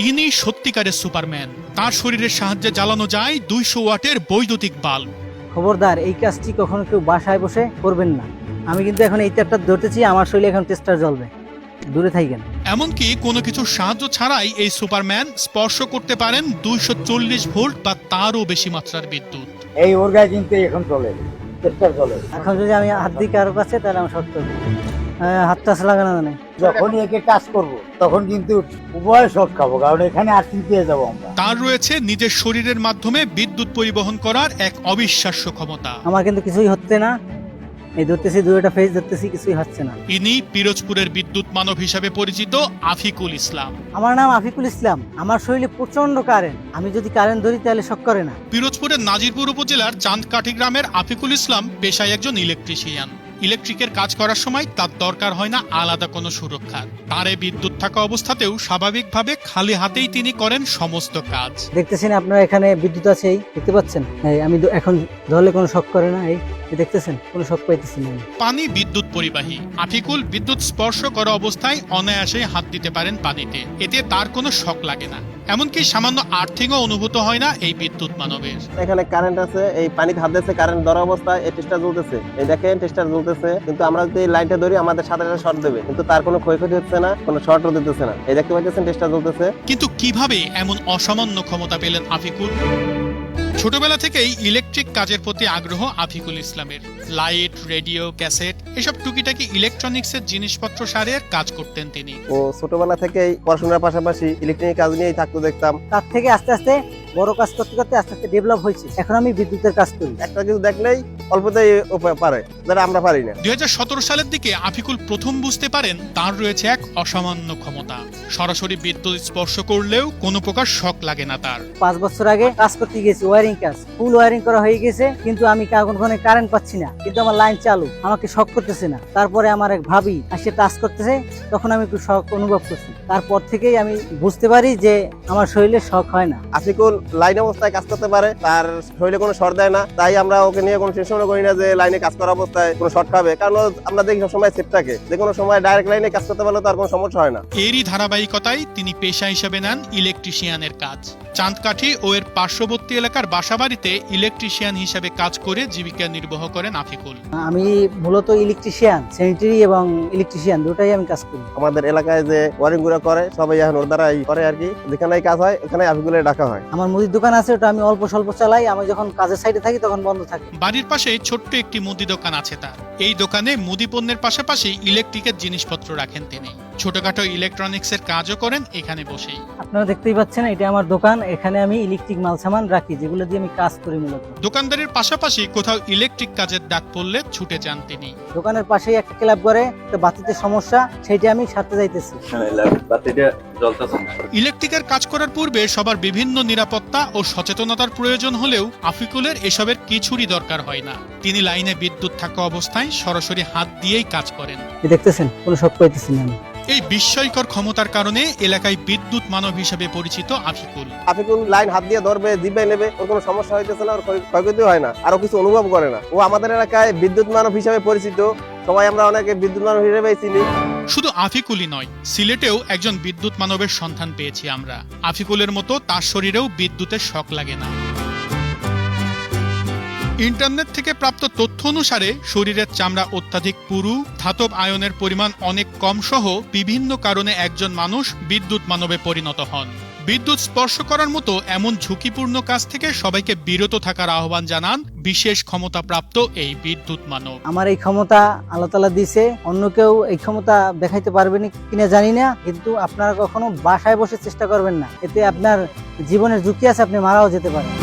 ইনি সত্যিকারের সুপারম্যান। তার শরীরের সাহায্যে জ্বালানো যায় 200 ওয়াটের বৈদ্যুতিক বাল্ব। খবরদার, এই কাজটি কখনো কেউ বাসায় বসে করবেন না। আমি কিন্তু এখন এই তারটা ধরতেছি, আমার শরীরে এখন টেস্টার জ্বলবে, দূরে থাকেন। এমনকি কোনো কিছু সাহায্য ছাড়াই এই সুপারম্যান স্পর্শ করতে পারেন 240 ভোল্ট বা তারও বেশি মাত্রার বিদ্যুৎ। এই ওর কিন্তু এখন চলে, টেস্টার চলে। এখন যদি আমি হাত দিই কারো কাছে, তাহলে আমার শক্ত হবে। হাতটা লাগানো জানে। যখনই একে কাজ করব তখন কিন্তু উভয় শখ খাবো, কারণ এখানে আর্থিক পেয়ে যাবো আমরা। তার রয়েছে নিজের শরীরের মাধ্যমে বিদ্যুৎ পরিবহন করার এক অবিশ্বাস্য ক্ষমতা। আমার কিন্তু কিছুই হচ্ছে না, এই ধরতেছি দুইটা ফেজ ধরতেছি, কিছুই হচ্ছে না। ইনি পিরোজপুরের বিদ্যুৎ মানব হিসাবে পরিচিত আফিকুল ইসলাম। আমার নাম আফিকুল ইসলাম। আমার শরীরে প্রচন্ড কারেন্ট, আমি যদি কারেন্ট ধরি তাহলে শক করে না। পিরোজপুরের নাজিরপুর উপজেলার চাঁদকাঠি গ্রামের আফিকুল ইসলাম পেশায় একজন ইলেকট্রিশিয়ান। ইলেকট্রিকের কাজ করার সময় তার দরকার হয় না আলাদা কোনো সুরক্ষা। তারে বিদ্যুৎ থাকা অবস্থাতেও স্বাভাবিকভাবে খালি হাতেই তিনি করেন সমস্ত কাজ। দেখতেছেন আপনারা এখানে বিদ্যুৎ আছে, এই দেখতে পাচ্ছেন। আমি এখন ধরলে কোনো শক করে না, এই দেখতেছেন, কোনো শক পাইতেছি না। পানি বিদ্যুৎ পরিবাহী। আফিকুল বিদ্যুৎ স্পর্শ করা অবস্থায় অনায়াসে হাত দিতে পারেন পানিতে, এতে তার কোনো শক লাগে না। এমনকি সামান্য আর্থিংও অনুভূত হয় না এই বিদ্যুৎ মানবের। এখানে কারেন্ট আছে, এই পানিতে হাত দিচ্ছে, কারেন্ট ধরা অবস্থায় এই টেস্টার জ্বলতেছে, এই দেখেন টেস্টার জ্বলতেছে। কিন্তু আমরা যদি এই লাইনটা ধরি আমাদের সাথে শর্ট দেবে, কিন্তু তার কোনো ক্ষয়ক্ষতি হচ্ছে না, কোনো শর্টও দিতেছে না। এই দেখতে পাচ্ছেন টেস্টার জ্বলতেছে। কিন্তু কিভাবে এমন অসামান্য ক্ষমতা পেলেন আফিকুল? ছোটবেলা থেকেই ইলেকট্রিক কাজের প্রতি আগ্রহ আফিকুল ইসলামের। লাইট, রেডিও, ক্যাসেট এসব টুকিটাকি ইলেকট্রনিক্সের জিনিসপত্র সারের কাজ করতেন তিনি। ও ছোটবেলা থেকেই পড়াশোনার পাশাপাশি ইলেকট্রনিক কাজ নিয়েই থাকতো দেখতাম। তার থেকে আস্তে আস্তে বড় কাজ করতে করতে আস্তে আস্তে ডেভেলপ হয়েছে। এখন আমি বিদ্যুতের কাজ করি। একটা কিছু দেখলেই অল্পতেই পারে, যেটা আমরা পারি না। 2017 সালের দিকে আফিকুল প্রথম বুঝতে পারেন তার রয়েছে এক অসামান্য ক্ষমতা। সরাসরি বিদ্যুৎ স্পর্শ করলেও কোনো প্রকার শক লাগে না তার। 5 বছর আগে কাজ করতে গেছি, ওয়ারিং কাজ, ফুল ওয়ারিং করা হয়ে গেছে, কিন্তু আমি কখনো কারেন্ট পাচ্ছি না, কিন্তু আমার লাইন চালু, আমাকে শক করতেছে না। তারপরে আমার এক ভাবি আসে টাচ করতেছে, তখন আমি একটু শক অনুভব করছি। তারপর থেকেই আমি বুঝতে পারি যে আমার শরীরে শক হয় না। আফিকুল লাইন অবস্থায় কাজ করতে পারে, তার শরীরে কোনো শর্ট দেয় না, তাই আমরা ওকে নিয়ে কোনো টেনশন করি না যে লাইনে কাজ করা অবস্থায় কোনো শর্ট খাবে, কারণ আমরা দেখি সবসময় সেট থাকে, যে কোনো সময় ডাইরেক্ট লাইনে কাজ করতে পারলে তার কোনো সমস্যা হয় না। এরই ধারাবাহিকতায় তিনি পেশা হিসেবে নেন ইলেকট্রিশিয়ানের কাজ। চাঁদকাঠি ও এর পার্শ্ববর্তী এলাকার বাসাবাড়িতে ইলেকট্রিশিয়ান হিসেবে কাজ করে জীবিকা নির্বাহ করেন আফিকুল। আমি মূলত ইলেকট্রিশিয়ান, স্যানিটারি এবং ইলেকট্রিশিয়ান দুটাই আমি কাজ করি। আমাদের এলাকায় যে ওয়ারিং গুলো করে সবাই এখন ওর দ্বারাই করে আর কি, যেখানে কাজ হয় ওখানে আফিকুলের ডাকা হয়। আমার মুদির দোকান আছে, ওটা আমি অল্প স্বল্প চালাই। আমি যখন কাজের সাইডে থাকি তখন বন্ধ থাকে। বাড়ির পাশে ছোট্ট একটি মুদি দোকান আছে তার। এই দোকানে মুদি পণ্যের পাশাপাশি ইলেকট্রিকের জিনিসপত্র রাখেন তিনি। ছোটখাটো ইলেকট্রনিক্সের কাজও করেন এখানে বসেই। আপনারা দেখতেই পাচ্ছেন, এটা আমার দোকান। এখানে আমি ইলেকট্রিক মাল সামান রাখি, যেগুলো দিয়ে আমি কাজ করি মূলত। দোকানদারের পাশাপাশি কোথাও ইলেকট্রিক কাজের ডাক পড়লে ছুটে যান তিনি। দোকানের পাশেই একটা ক্লাব করে, একটা বাতিতে সমস্যা, সেটা আমি সারতে যাইতেছি। ইলেকট্রিকের কাজ করার পূর্বে সবার বিভিন্ন নিরাপত্তা ও সচেতনতার প্রয়োজন হলেও আফিকুলের এসবের কিছুরই দরকার হয় না। তিনি লাইনে বিদ্যুৎ থাকা অবস্থায় সরাসরি হাত দিয়েই কাজ করেন। দেখতেছেন, কোনো শক পাইতেছি না আমি। এই বিস্ময়কর ক্ষমতার কারণে এলাকায় বিদ্যুৎ মানব হিসেবে পরিচিত আফিকুল। আফিকুল লাইন হাত দিয়ে ধরবে, দিবে নেবে, ওর কোনো সমস্যা হইতেছে না, ওর ক্ষয়ক্ষতি হয় না, আরো কিছু অনুভব করে না। ও আমাদের এলাকায় বিদ্যুৎ মানব হিসেবে পরিচিত, সবাই আমরা অনেকে বিদ্যুৎ মানব হিসেবে চিনি। শুধু আফিকুলই নয়, সিলেটেও একজন বিদ্যুৎ মানবের সন্ধান পেয়েছি আমরা। আফিকুলের মতো তার শরীরেও বিদ্যুতের শক লাগে না। ইন্টারনেট থেকে প্রাপ্ত তথ্য অনুসারে শরীরের চামড়া অত্যাধিক পুরু, ধাতব আয়নের পরিমাণ অনেক কম সহ বিভিন্ন কারণে একজন মানুষ বিদ্যুৎ মানবে পরিণত হন। বিদ্যুৎ স্পর্শ করার মতো এমন ঝুঁকিপূর্ণ কাজ থেকে সবাইকে বিরত থাকার আহ্বান জানান বিশেষ ক্ষমতাপ্রাপ্ত এই বিদ্যুৎ মানব। আমার এই ক্ষমতা আল্লাহ তাআলা দিয়েছে, অন্য কেউ এই ক্ষমতা দেখাইতে পারবেন কিনা জানি না, কিন্তু আপনারা কখনো বাসায় বসে চেষ্টা করবেন না, এতে আপনার জীবনের ঝুঁকি আছে, আপনি মারাও যেতে পারেন।